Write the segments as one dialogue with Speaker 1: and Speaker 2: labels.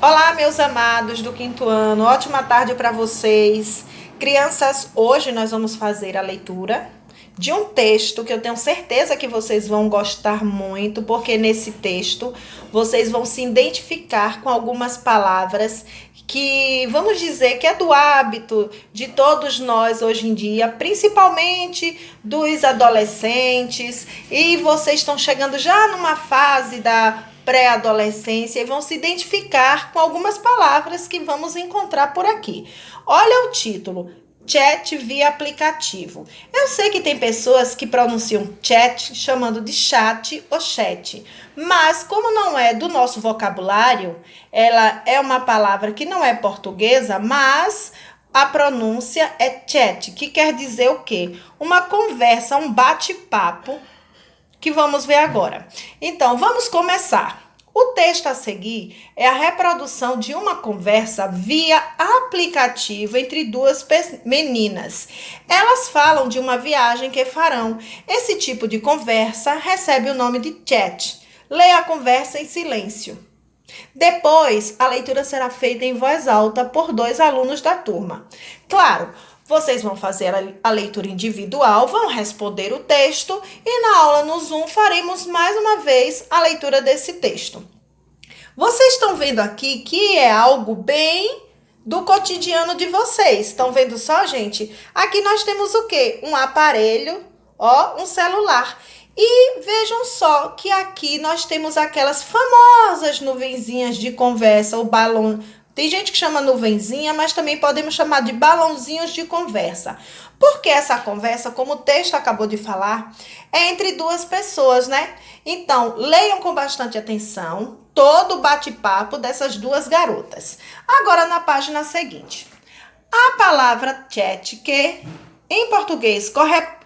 Speaker 1: Olá, meus amados do quinto ano, ótima tarde para vocês. Crianças, hoje nós vamos fazer a leitura de um texto que eu tenho certeza que vocês vão gostar muito, porque nesse texto vocês vão se identificar com algumas palavras que vamos dizer que é do hábito de todos nós hoje em dia, principalmente dos adolescentes, e vocês estão chegando já numa fase da pré-adolescência e vão se identificar com algumas palavras que vamos encontrar por aqui. Olha o título: chat via aplicativo. Eu sei que tem pessoas que pronunciam chat chamando de chat ou chat, mas como não é do nosso vocabulário, ela é uma palavra que não é portuguesa, mas a pronúncia é chat, que quer dizer o quê? Uma conversa, um bate-papo, que vamos ver agora. Então, vamos começar. O texto a seguir é a reprodução de uma conversa via aplicativo entre duas meninas. Elas falam de uma viagem que farão. Esse tipo de conversa recebe o nome de chat. Leia a conversa em silêncio. Depois, a leitura será feita em voz alta por 2 alunos da turma. Claro, vocês vão fazer a leitura individual, vão responder o texto e na aula no Zoom faremos mais uma vez a leitura desse texto. Vocês estão vendo aqui que é algo bem do cotidiano de vocês. Estão vendo só, gente? Aqui nós temos o quê? Um aparelho, um celular. E vejam só que aqui nós temos aquelas famosas nuvenzinhas de conversa, o balão. Tem gente que chama nuvenzinha, mas também podemos chamar de balãozinhos de conversa. Porque essa conversa, como o texto acabou de falar, é entre duas pessoas, né? Então, leiam com bastante atenção todo o bate-papo dessas duas garotas. Agora, na página seguinte. A palavra chat, que em português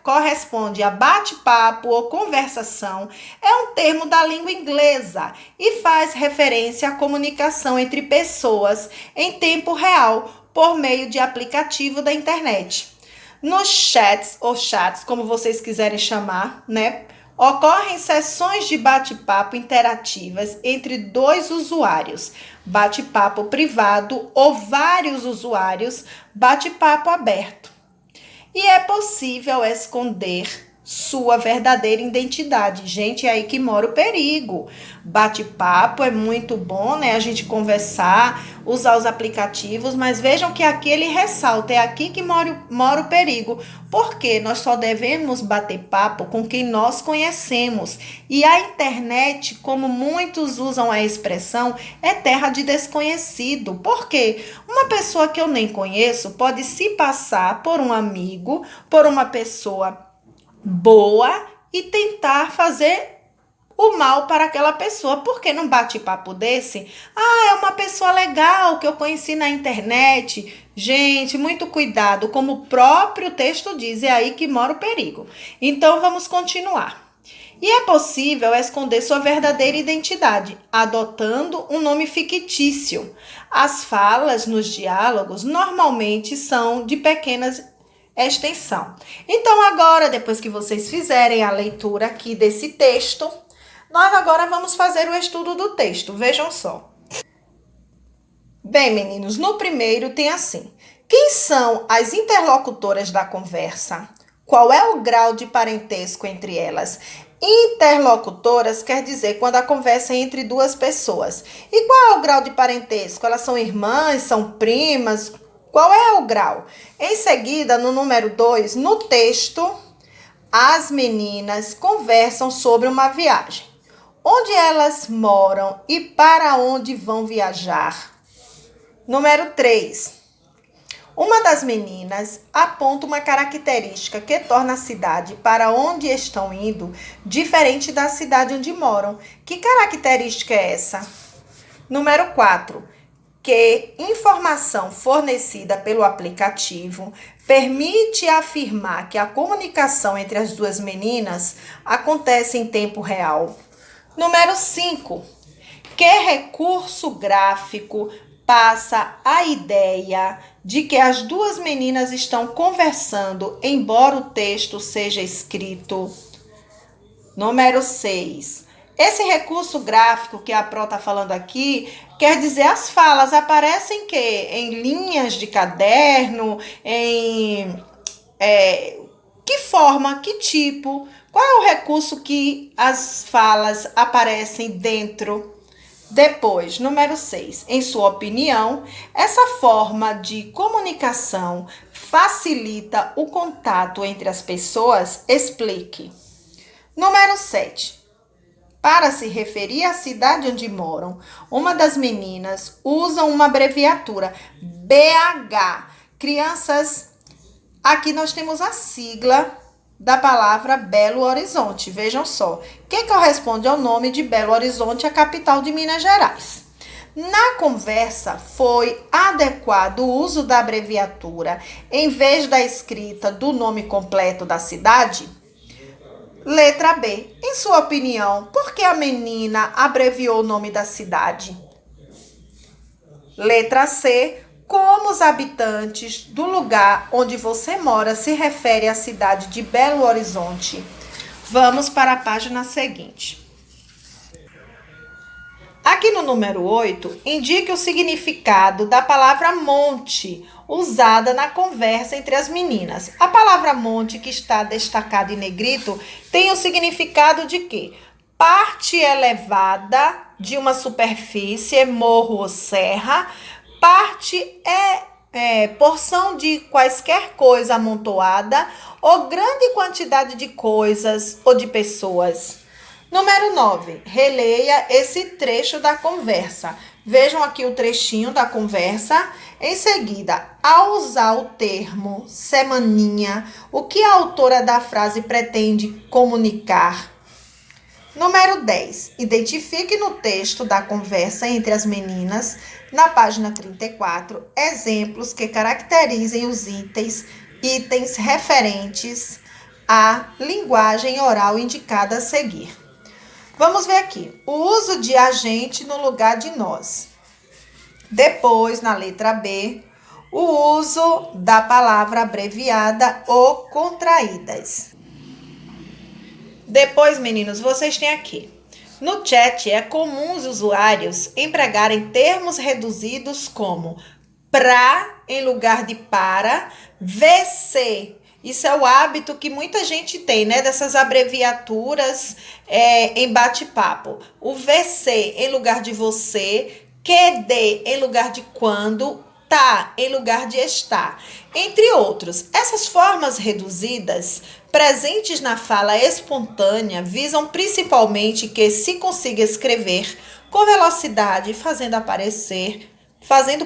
Speaker 1: corresponde a bate-papo ou conversação, é um termo da língua inglesa e faz referência à comunicação entre pessoas em tempo real por meio de aplicativo da internet. Nos chats, ou chats, como vocês quiserem chamar, né? Ocorrem sessões de bate-papo interativas entre 2 usuários, bate-papo privado ou vários usuários, bate-papo aberto. E é possível esconder sua verdadeira identidade. Gente, é aí que mora o perigo. Bate-papo é muito bom, né? A gente conversar, usar os aplicativos, mas vejam que aqui ele ressalta, é aqui que mora o perigo. Porque nós só devemos bater papo com quem nós conhecemos. E a internet, como muitos usam a expressão, é terra de desconhecido. Por quê? Uma pessoa que eu nem conheço pode se passar por um amigo, por uma pessoa boa e tentar fazer o mal para aquela pessoa. Porque num bate-papo desse, é uma pessoa legal que eu conheci na internet. Gente, muito cuidado, como o próprio texto diz, é aí que mora o perigo. Então vamos continuar. E é possível esconder sua verdadeira identidade, adotando um nome fictício. As falas nos diálogos normalmente são de pequenas extensão. Então agora, depois que vocês fizerem a leitura aqui desse texto, nós agora vamos fazer o estudo do texto. Vejam só. Bem, meninos, no primeiro tem assim: quem são as interlocutoras da conversa? Qual é o grau de parentesco entre elas? Interlocutoras quer dizer quando a conversa é entre 2 pessoas. E qual é o grau de parentesco? Elas são irmãs, são primas? Qual é o grau? Em seguida, no número 2, no texto, as meninas conversam sobre uma viagem. Onde elas moram e para onde vão viajar? Número 3. Uma das meninas aponta uma característica que torna a cidade para onde estão indo diferente da cidade onde moram. Que característica é essa? Número 4. Que informação fornecida pelo aplicativo permite afirmar que a comunicação entre as 2 meninas acontece em tempo real. Número 5. Que recurso gráfico passa a ideia de que as 2 meninas estão conversando, embora o texto seja escrito. Número 6. Esse recurso gráfico que a Pro está falando aqui, quer dizer, as falas aparecem em quê? Em linhas de caderno, em que forma, que tipo, qual é o recurso que as falas aparecem dentro? Depois, número 6. Em sua opinião, essa forma de comunicação facilita o contato entre as pessoas? Explique. Número 7. Para se referir à cidade onde moram, uma das meninas usa uma abreviatura BH. Crianças, aqui nós temos a sigla da palavra Belo Horizonte. Vejam só, que corresponde ao nome de Belo Horizonte, a capital de Minas Gerais. Na conversa, foi adequado o uso da abreviatura em vez da escrita do nome completo da cidade? Letra B. Em sua opinião, por que a menina abreviou o nome da cidade? Letra C. Como os habitantes do lugar onde você mora se referem à cidade de Belo Horizonte? Vamos para a página seguinte. Aqui no número 8, indique o significado da palavra monte, usada na conversa entre as meninas. A palavra monte, que está destacada em negrito, tem o significado de quê? Parte elevada de uma superfície, morro ou serra. Parte porção de quaisquer coisa amontoada ou grande quantidade de coisas ou de pessoas. Número 9. Releia esse trecho da conversa. Vejam aqui o trechinho da conversa. Em seguida, ao usar o termo semaninha, o que a autora da frase pretende comunicar? Número 10. Identifique no texto da conversa entre as meninas, na página 34, exemplos que caracterizem os itens referentes à linguagem oral indicada a seguir. Vamos ver aqui. O uso de agente no lugar de nós. Depois, na letra B, o uso da palavra abreviada ou contraídas. Depois, meninos, vocês têm aqui. No chat, é comum os usuários empregarem termos reduzidos como pra em lugar de para, VC. Isso é o hábito que muita gente tem, né? Dessas abreviaturas em bate-papo. O VC em lugar de você, QD em lugar de quando, tá em lugar de estar, entre outros. Essas formas reduzidas presentes na fala espontânea visam principalmente que se consiga escrever com velocidade, fazendo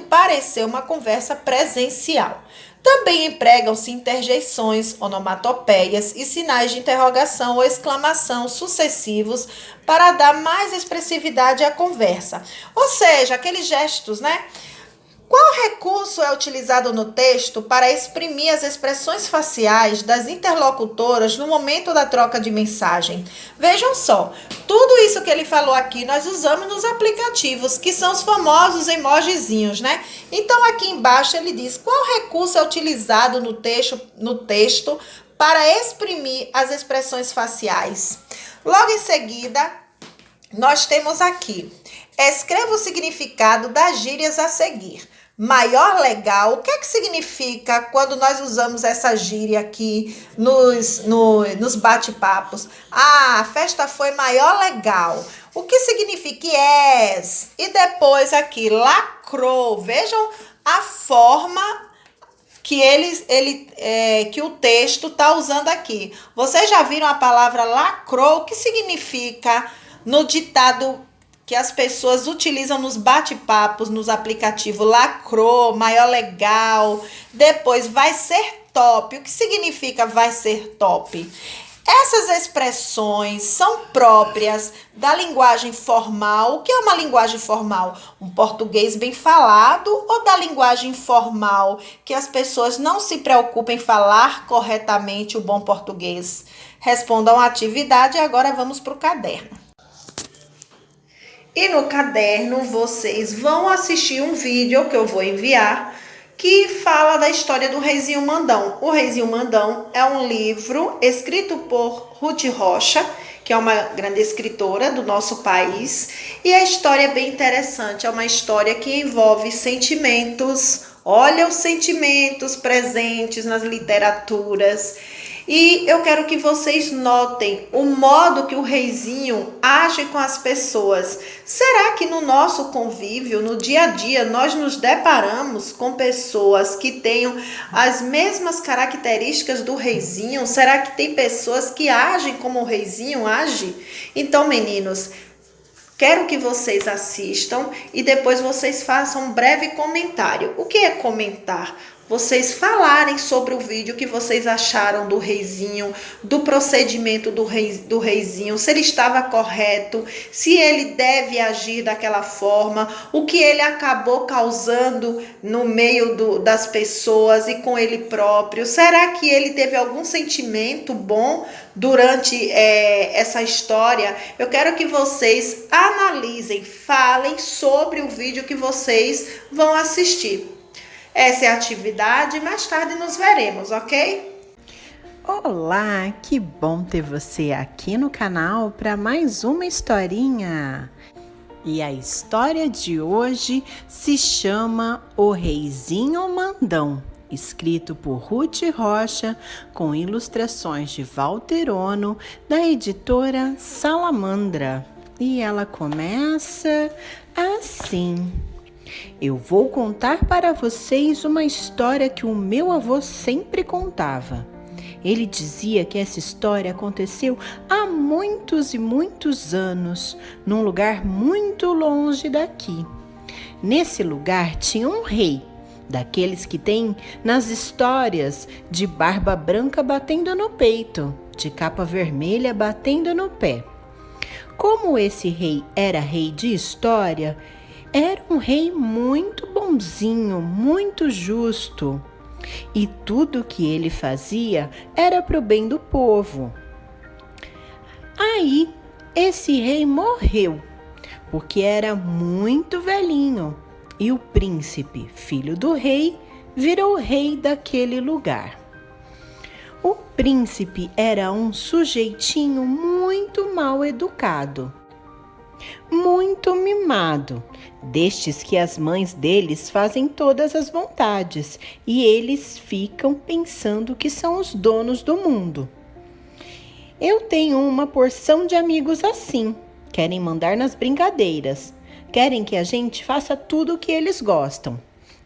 Speaker 1: parecer uma conversa presencial. Também empregam-se interjeições, onomatopeias e sinais de interrogação ou exclamação sucessivos para dar mais expressividade à conversa. Ou seja, aqueles gestos, né? Qual recurso é utilizado no texto para exprimir as expressões faciais das interlocutoras no momento da troca de mensagem? Vejam só, tudo isso que ele falou aqui nós usamos nos aplicativos, que são os famosos emojizinhos, né? Então, aqui embaixo ele diz qual recurso é utilizado no texto para exprimir as expressões faciais. Logo em seguida, nós temos aqui, escreva o significado das gírias a seguir. Maior legal, o que é que significa quando nós usamos essa gíria aqui nos bate-papos? Ah, a festa foi maior legal. O que significa yes? E depois aqui, lacrou. Vejam a forma que que o texto está usando aqui. Vocês já viram a palavra lacrou? O que significa no ditado que as pessoas utilizam nos bate-papos, nos aplicativos? Lacrou, maior legal. Depois, vai ser top. O que significa vai ser top? Essas expressões são próprias da linguagem formal. O que é uma linguagem formal? Um português bem falado, ou da linguagem informal, que as pessoas não se preocupem em falar corretamente o bom português? Respondam à atividade e agora vamos para o caderno. E no caderno vocês vão assistir um vídeo que eu vou enviar que fala da história do Reizinho Mandão. O Reizinho Mandão é um livro escrito por Ruth Rocha, que é uma grande escritora do nosso país. E a história é bem interessante, é uma história que envolve sentimentos. Olha os sentimentos presentes nas literaturas. E eu quero que vocês notem o modo que o reizinho age com as pessoas. Será que no nosso convívio, no dia a dia, nós nos deparamos com pessoas que tenham as mesmas características do reizinho? Será que tem pessoas que agem como o reizinho age? Então, meninos, quero que vocês assistam e depois vocês façam um breve comentário. O que é comentar? Vocês falarem sobre o vídeo que vocês acharam do reizinho, do procedimento do reizinho, se ele estava correto, se ele deve agir daquela forma, o que ele acabou causando no meio das pessoas e com ele próprio. Será que ele teve algum sentimento bom durante essa história? Eu quero que vocês analisem, falem sobre o vídeo que vocês vão assistir. Essa é a atividade, mais tarde nos veremos, ok?
Speaker 2: Olá, que bom ter você aqui no canal para mais uma historinha. E a história de hoje se chama O Reizinho Mandão, escrito por Ruth Rocha, com ilustrações de Walter Ono, da editora Salamandra. E ela começa assim: eu vou contar para vocês uma história que o meu avô sempre contava. Ele dizia que essa história aconteceu há muitos e muitos anos, num lugar muito longe daqui. Nesse lugar tinha um rei, daqueles que tem nas histórias, de barba branca batendo no peito, de capa vermelha batendo no pé. Como esse rei era rei de história, era um rei muito bonzinho, muito justo. E tudo que ele fazia era pro bem do povo. Aí, esse rei morreu, porque era muito velhinho. E o príncipe, filho do rei, virou rei daquele lugar. O príncipe era um sujeitinho muito mal educado, muito mimado, destes que as mães deles fazem todas as vontades e eles ficam pensando que são os donos do mundo. Eu tenho uma porção de amigos assim, querem mandar nas brincadeiras, querem que a gente faça tudo o que eles gostam.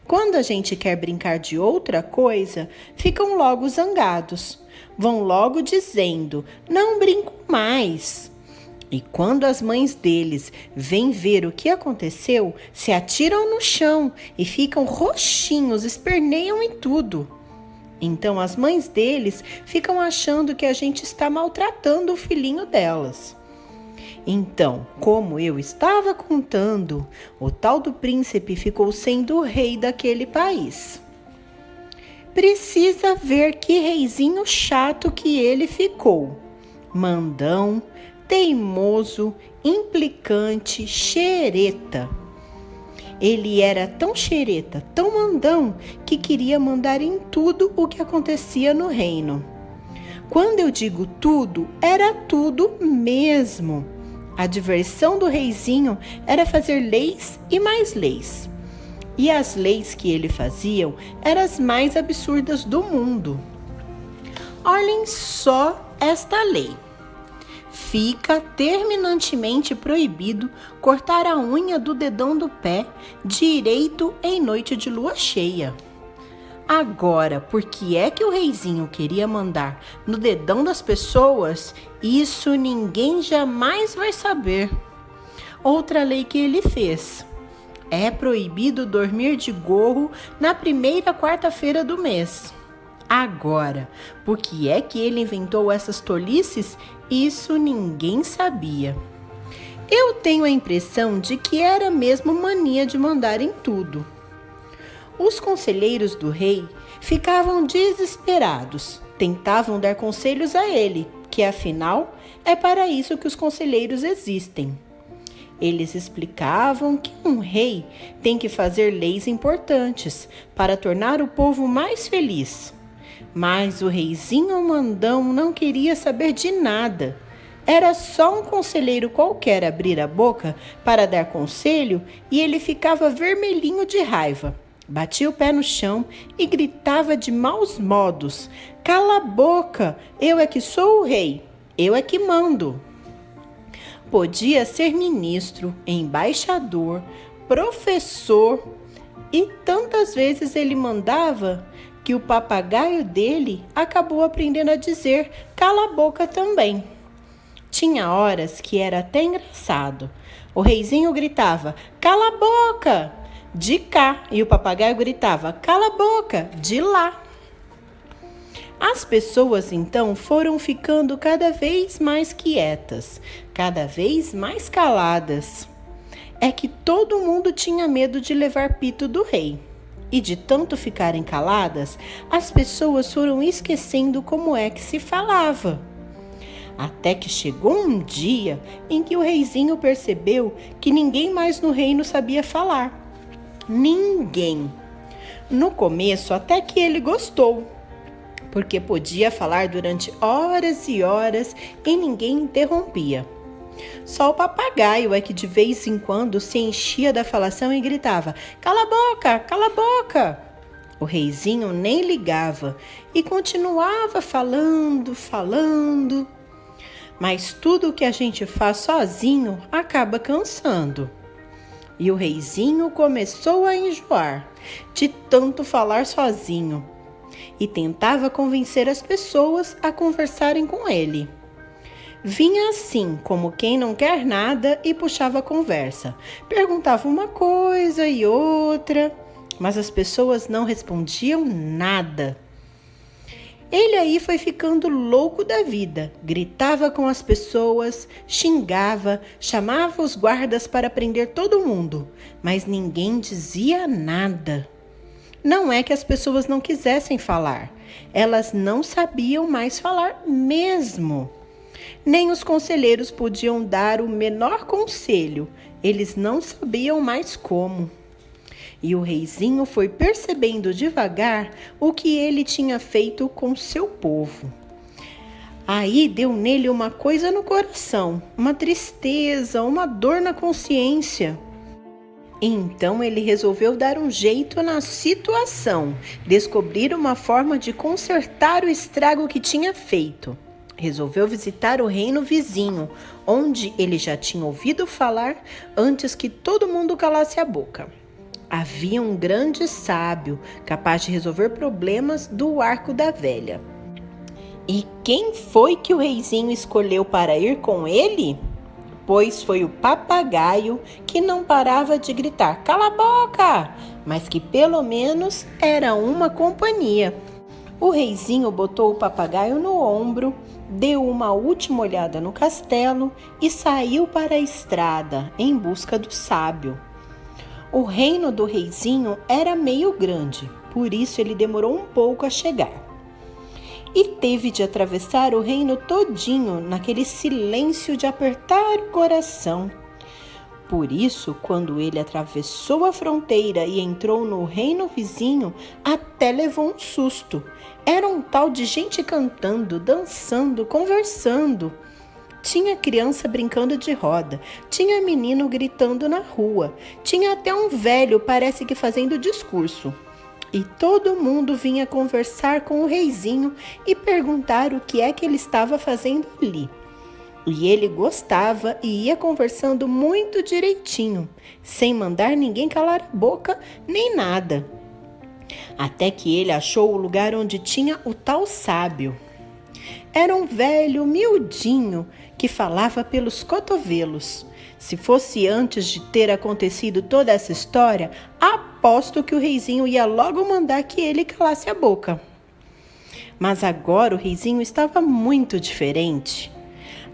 Speaker 2: Quando a gente quer brincar de outra coisa, ficam logo zangados, vão logo dizendo: não brinco mais. E quando as mães deles vêm ver o que aconteceu, se atiram no chão e ficam roxinhos, esperneiam e tudo. Então as mães deles ficam achando que a gente está maltratando o filhinho delas. Então, como eu estava contando, o tal do príncipe ficou sendo o rei daquele país. Precisa ver que reizinho chato que ele ficou. Mandão, teimoso, implicante, xereta. Ele era tão xereta, tão mandão, que queria mandar em tudo o que acontecia no reino. Quando eu digo tudo, era tudo mesmo. A diversão do reizinho era fazer leis e mais leis. E as leis que ele fazia eram as mais absurdas do mundo. Olhem só esta lei. Fica terminantemente proibido cortar a unha do dedão do pé direito em noite de lua cheia. Agora, por que é que o reizinho queria mandar no dedão das pessoas? Isso ninguém jamais vai saber. Outra lei que ele fez: é proibido dormir de gorro na primeira quarta-feira do mês. Agora, por que é que ele inventou essas tolices? Isso ninguém sabia. Eu tenho a impressão de que era mesmo mania de mandar em tudo. Os conselheiros do rei ficavam desesperados, tentavam dar conselhos a ele, que afinal é para isso que os conselheiros existem. Eles explicavam que um rei tem que fazer leis importantes para tornar o povo mais feliz. Mas o reizinho mandão não queria saber de nada. Era só um conselheiro qualquer abrir a boca para dar conselho e ele ficava vermelhinho de raiva. Batia o pé no chão e gritava de maus modos: "Cala a boca! Eu é que sou o rei! Eu é que mando!" Podia ser ministro, embaixador, professor, e tantas vezes ele mandava que o papagaio dele acabou aprendendo a dizer "cala a boca" também. Tinha horas que era até engraçado. O reizinho gritava "cala a boca" de cá e o papagaio gritava "cala a boca" de lá. As pessoas então foram ficando cada vez mais quietas, cada vez mais caladas. É que todo mundo tinha medo de levar pito do rei. E de tanto ficarem caladas, as pessoas foram esquecendo como é que se falava. Até que chegou um dia em que o reizinho percebeu que ninguém mais no reino sabia falar. Ninguém. No começo até que ele gostou, porque podia falar durante horas e horas e ninguém interrompia. Só o papagaio é que de vez em quando se enchia da falação e gritava "cala a boca, cala a boca". O reizinho nem ligava e continuava falando. Mas tudo o que a gente faz sozinho acaba cansando. E o reizinho começou a enjoar de tanto falar sozinho e tentava convencer as pessoas a conversarem com ele. Vinha assim, como quem não quer nada, e puxava a conversa. Perguntava uma coisa e outra, mas as pessoas não respondiam nada. Ele aí foi ficando louco da vida, gritava com as pessoas, xingava, chamava os guardas para prender todo mundo, mas ninguém dizia nada. Não é que as pessoas não quisessem falar, elas não sabiam mais falar mesmo. Nem os conselheiros podiam dar o menor conselho, eles não sabiam mais como. E o reizinho foi percebendo devagar o que ele tinha feito com seu povo. Aí deu nele uma coisa no coração, uma tristeza, uma dor na consciência. Então ele resolveu dar um jeito na situação, descobrir uma forma de consertar o estrago que tinha feito. Resolveu visitar o reino vizinho, onde ele já tinha ouvido falar antes que todo mundo calasse a boca. Havia um grande sábio, capaz de resolver problemas do arco da velha. E quem foi que o reizinho escolheu para ir com ele? Pois foi o papagaio, que não parava de gritar "cala a boca", mas que pelo menos era uma companhia. O reizinho botou o papagaio no ombro, deu uma última olhada no castelo e saiu para a estrada em busca do sábio. O reino do reizinho era meio grande, por isso ele demorou um pouco a chegar. E teve de atravessar o reino todinho naquele silêncio de apertar o coração. Por isso, quando ele atravessou a fronteira e entrou no reino vizinho, até levou um susto. Era um tal de gente cantando, dançando, conversando. Tinha criança brincando de roda, tinha menino gritando na rua, tinha até um velho, parece que fazendo discurso. E todo mundo vinha conversar com o reizinho e perguntar o que é que ele estava fazendo ali. E ele gostava e ia conversando muito direitinho, sem mandar ninguém calar a boca nem nada. Até que ele achou o lugar onde tinha o tal sábio. Era um velho miudinho que falava pelos cotovelos. Se fosse antes de ter acontecido toda essa história, aposto que o reizinho ia logo mandar que ele calasse a boca. Mas agora o reizinho estava muito diferente.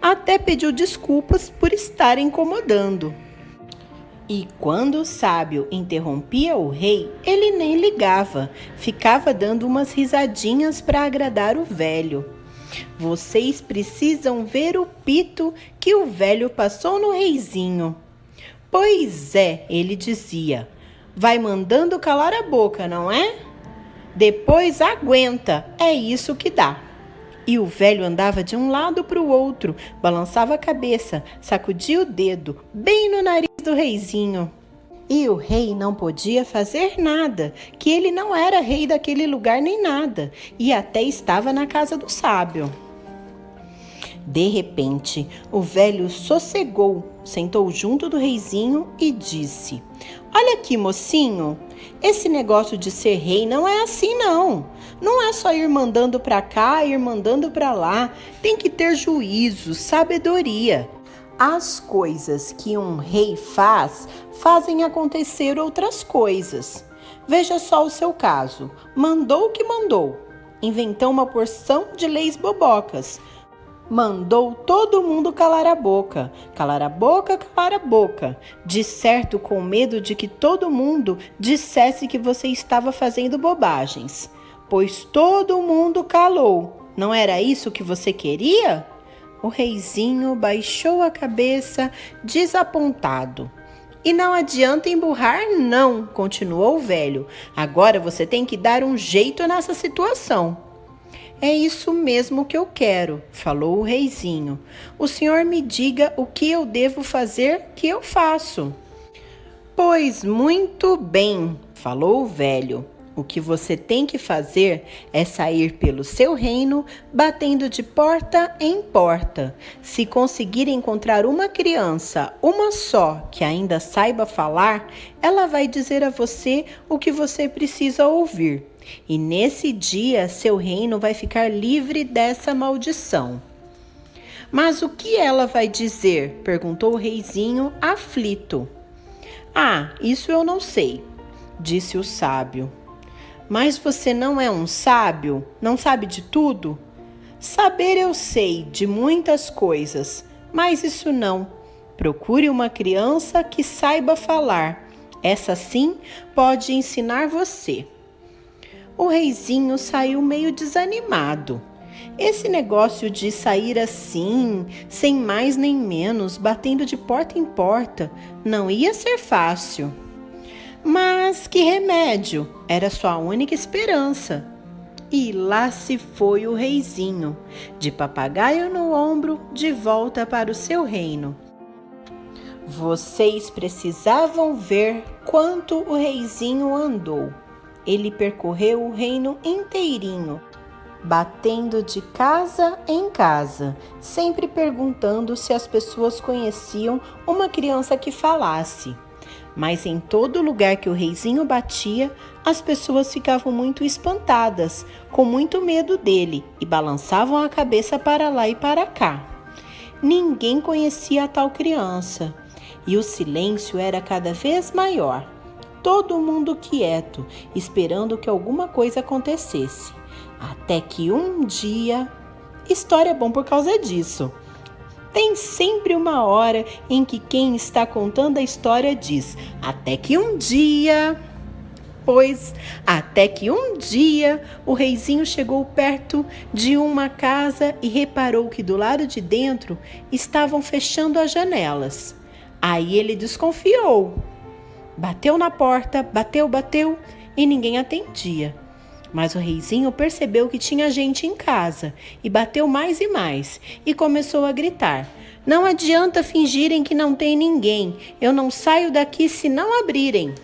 Speaker 2: Até pediu desculpas por estar incomodando. E quando o sábio interrompia o rei, ele nem ligava, ficava dando umas risadinhas para agradar o velho. Vocês precisam ver o pito que o velho passou no reizinho. Pois é, ele dizia, vai mandando calar a boca, não é? Depois aguenta, é isso que dá. E o velho andava de um lado para o outro, balançava a cabeça, sacudia o dedo, bem no nariz do reizinho. E o rei não podia fazer nada, que ele não era rei daquele lugar nem nada, e até estava na casa do sábio. De repente, o velho sossegou, sentou junto do reizinho e disse: "Olha aqui, mocinho, esse negócio de ser rei não é assim não. Não é só ir mandando para cá, ir mandando para lá. Tem que ter juízo, sabedoria. As coisas que um rei faz, fazem acontecer outras coisas. Veja só o seu caso. Mandou o que mandou. Inventou uma porção de leis bobocas. Mandou todo mundo calar a boca. Calar a boca, calar a boca. De certo, com medo de que todo mundo dissesse que você estava fazendo bobagens. Pois todo mundo calou. Não era isso que você queria?" O reizinho baixou a cabeça, desapontado. "E não adianta emburrar, não", continuou o velho. "Agora você tem que dar um jeito nessa situação." "É isso mesmo que eu quero", falou o reizinho. "O senhor me diga o que eu devo fazer, que eu faço." "Pois muito bem", falou o velho. "O que você tem que fazer é sair pelo seu reino, batendo de porta em porta. Se conseguir encontrar uma criança, uma só, que ainda saiba falar, ela vai dizer a você o que você precisa ouvir. E nesse dia, seu reino vai ficar livre dessa maldição." "Mas o que ela vai dizer?" perguntou o reizinho, aflito. "Ah, isso eu não sei", disse o sábio. "Mas você não é um sábio? Não sabe de tudo?" "Saber eu sei de muitas coisas, mas isso não. Procure uma criança que saiba falar. Essa sim pode ensinar você." O reizinho saiu meio desanimado. Esse negócio de sair assim, sem mais nem menos, batendo de porta em porta, não ia ser fácil. Mas que remédio! Era sua única esperança. E lá se foi o reizinho, de papagaio no ombro, de volta para o seu reino. Vocês precisavam ver quanto o reizinho andou. Ele percorreu o reino inteirinho, batendo de casa em casa, sempre perguntando se as pessoas conheciam uma criança que falasse. Mas em todo lugar que o reizinho batia, as pessoas ficavam muito espantadas, com muito medo dele, e balançavam a cabeça para lá e para cá. Ninguém conhecia a tal criança, e o silêncio era cada vez maior. Todo mundo quieto, esperando que alguma coisa acontecesse. Até que um dia... História é bom por causa disso. Tem sempre uma hora em que quem está contando a história diz: até que um dia... Pois, até que um dia, o reizinho chegou perto de uma casa e reparou que do lado de dentro estavam fechando as janelas. Aí ele desconfiou. Bateu na porta, bateu e ninguém atendia. Mas o reizinho percebeu que tinha gente em casa e bateu mais e mais e começou a gritar: "Não adianta fingirem que não tem ninguém. Eu não saio daqui se não abrirem."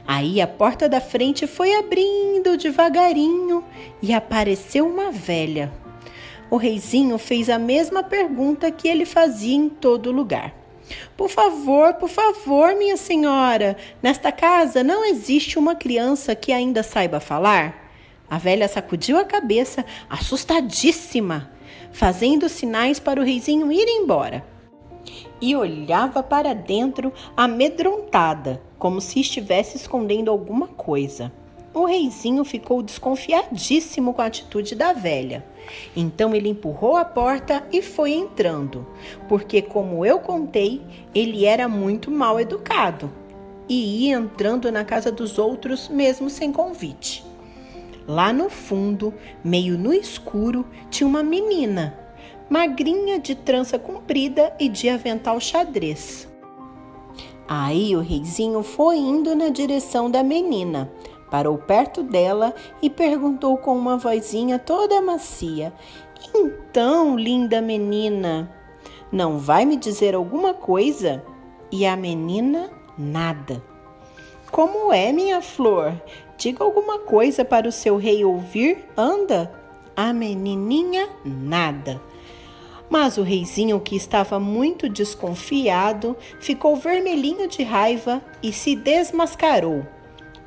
Speaker 2: Aí a porta da frente foi abrindo devagarinho e apareceu uma velha. O reizinho fez a mesma pergunta que ele fazia em todo lugar: por favor, minha senhora, nesta casa não existe uma criança que ainda saiba falar?" A velha sacudiu a cabeça, assustadíssima, fazendo sinais para o reizinho ir embora. E olhava para dentro amedrontada, como se estivesse escondendo alguma coisa. O reizinho ficou desconfiadíssimo com a atitude da velha. Então ele empurrou a porta e foi entrando, porque, como eu contei, ele era muito mal educado e ia entrando na casa dos outros mesmo sem convite. Lá no fundo, meio no escuro, tinha uma menina, magrinha, de trança comprida e de avental xadrez. Aí o reizinho foi indo na direção da menina, Parou perto dela e perguntou com uma vozinha toda macia: Então, linda menina, não vai me dizer alguma coisa? E a menina, nada. Como é, minha flor? Diga alguma coisa para o seu rei ouvir, anda. A menininha, nada. Mas o reizinho, que estava muito desconfiado, ficou vermelhinho de raiva e se desmascarou.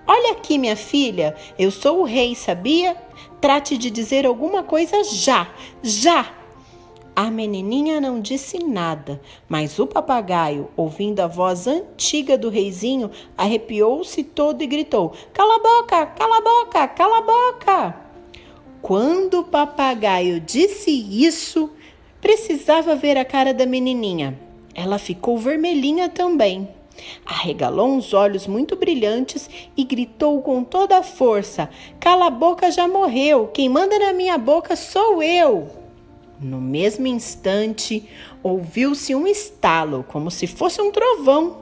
Speaker 2: Olha aqui, minha filha, eu sou o rei, sabia? Trate de dizer alguma coisa já, já! A menininha não disse nada, mas o papagaio, ouvindo a voz antiga do reizinho, arrepiou-se todo e gritou: Cala a boca, cala a boca, cala a boca! Quando o papagaio disse isso, precisava ver a cara da menininha. Ela ficou vermelhinha também. Arregalou uns olhos muito brilhantes e gritou com toda a força: Cala a boca, já morreu! Quem manda na minha boca sou eu! No mesmo instante, ouviu-se um estalo, como se fosse um trovão,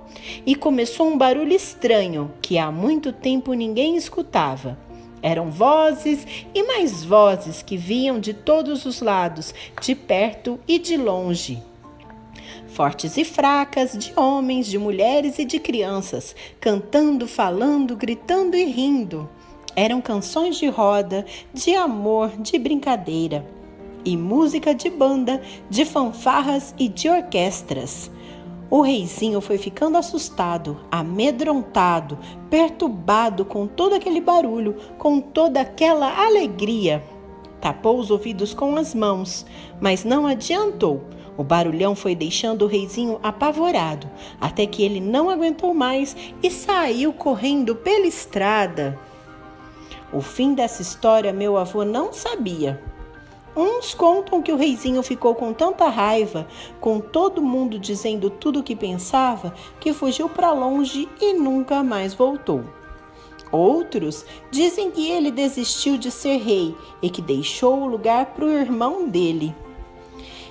Speaker 2: e começou um barulho estranho que há muito tempo ninguém escutava. Eram vozes e mais vozes que vinham de todos os lados, de perto e de longe. Fortes e fracas, de homens, de mulheres e de crianças, cantando, falando, gritando e rindo. Eram canções de roda, de amor, de brincadeira. E música de banda, de fanfarras e de orquestras. O reizinho foi ficando assustado, amedrontado, perturbado com todo aquele barulho, com toda aquela alegria. Tapou os ouvidos com as mãos, mas não adiantou. O barulhão foi deixando o reizinho apavorado, até que ele não aguentou mais e saiu correndo pela estrada. O fim dessa história meu avô não sabia. Uns contam que o reizinho ficou com tanta raiva, com todo mundo dizendo tudo o que pensava, que fugiu para longe e nunca mais voltou. Outros dizem que ele desistiu de ser rei e que deixou o lugar para o irmão dele.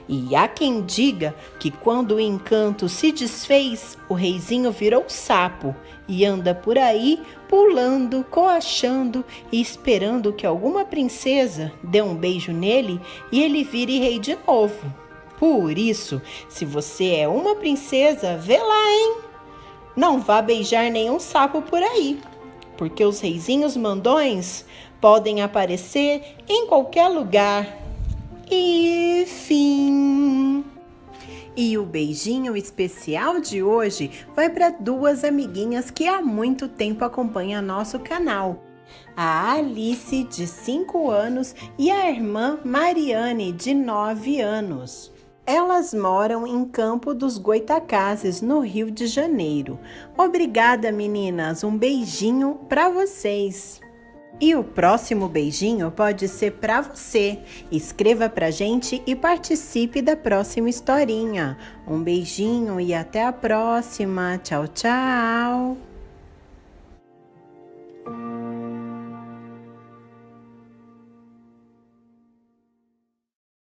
Speaker 2: E há quem diga que quando o encanto se desfez, o reizinho virou sapo e anda por aí pulando, coachando e esperando que alguma princesa dê um beijo nele e ele vire rei de novo. Por isso, se você é uma princesa, vê lá, hein? Não vá beijar nenhum sapo por aí, porque os reizinhos mandões podem aparecer em qualquer lugar. E fim. E o beijinho especial de hoje vai para duas amiguinhas que há muito tempo acompanham nosso canal. A Alice, de 5 anos, e a irmã Mariane, de 9 anos. Elas moram em Campo dos Goitacazes, no Rio de Janeiro. Obrigada, meninas. Um beijinho para vocês. E o próximo beijinho pode ser para você. Escreva pra gente e participe da próxima historinha. Um beijinho e até a próxima. Tchau, tchau!